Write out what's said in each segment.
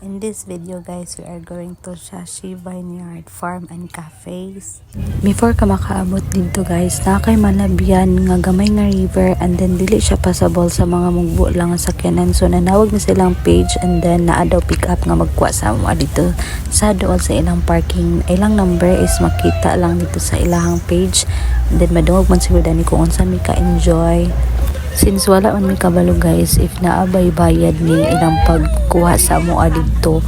In this video guys, we are going to Shashi Vineyard Farm and Cafes. Before ka makaabot dito guys, na kay malabyan nga gamay nga river and then dili siya passable sa mga mugbo lang sa sakyanan. So nanawag na silang page and then naa daw pick up nga magkuha sa mo dito sa doon sa ilang parking. Ilang number is makita lang dito sa ilang page. And then madungog man siguro dani kung unsa mi ka enjoy. Since wala man may kabalo guys, if naabay bayad ni ilang pagkuha sa mua dito.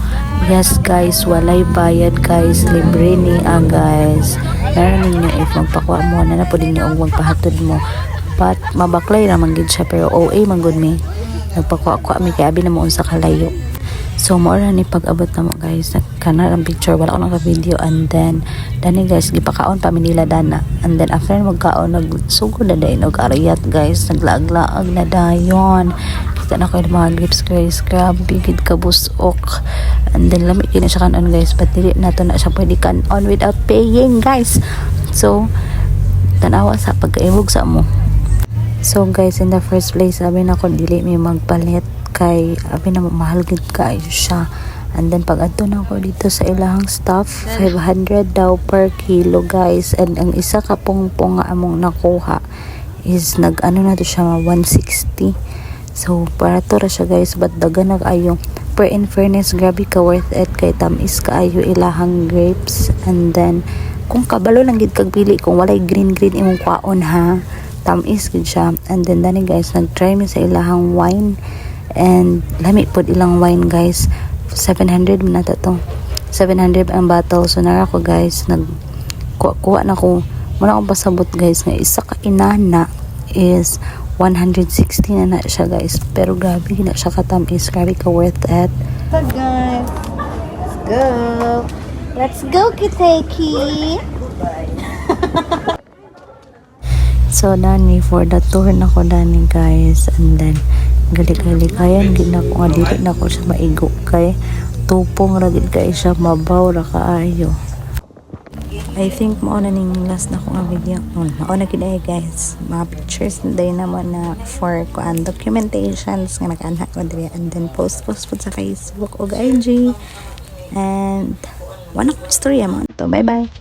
Yes guys, walay bayad guys, libre ni guys. Meron ninyo if magpakuha mo na po din yung magpahatod mo. But mabaklay naman gid siya pero OA man gud mi. Nagpakuha mi kay abi na mo unsa kalayo. So mo ra ni pag-abot na mo guys, kana ang picture wala ko nang video and then dani guys gipakaon pa mi nila dana and then after magkaon nagsugod na dai og arayat guys, naglaag-laag na dayon. Kita na ko yung mga grips guys, grabe gid ka busok and then lami kini siya kanon guys, but dili na to na siya pwede kanon without paying guys. So tanawa sa pagkaibog sa mo. So guys, in the first place sabi na ko dili mi magpalit kay abi na mahal gid kaayo siya. And then pag adto na ako dito sa ilahang stuff, 500 daw per kilo guys, and ang isa ka pongpong nga among nakuha is nag-ano na to siya 160. So para to ra siya guys, but dagan nag-ayo. Per in fairness, grabe ka worth it kay tamis kaayo ilahang grapes. And then kung kabalo lang gid kag pili, kung walay green imong kwaon ha, tamis gid siya. And then dani guys, nag-try mi sa ilahang wine. And lami pod ilang wine guys, 700 man nata to, 700 ang bottle. So nara ko guys, nagkuha na ko muna akong pasabot guys nga isa ka inana is 160 na siya guys, pero grabe na siya katamis, grabe ka worth it. So guys, let's go Kiteki. So dani for the tour na ko dani guys, and then galig-galigayan gid na ko nga dili na ko siya maigo kay tupong ra gid kay siya, mabaw ra kaayo. I think mao na ning last na ko nga video. Mao na gid guys, mga pictures day naman na for kuan documentations nga nag-anha ko diri and then post po sa Facebook o IG and one of story mo to. Bye bye.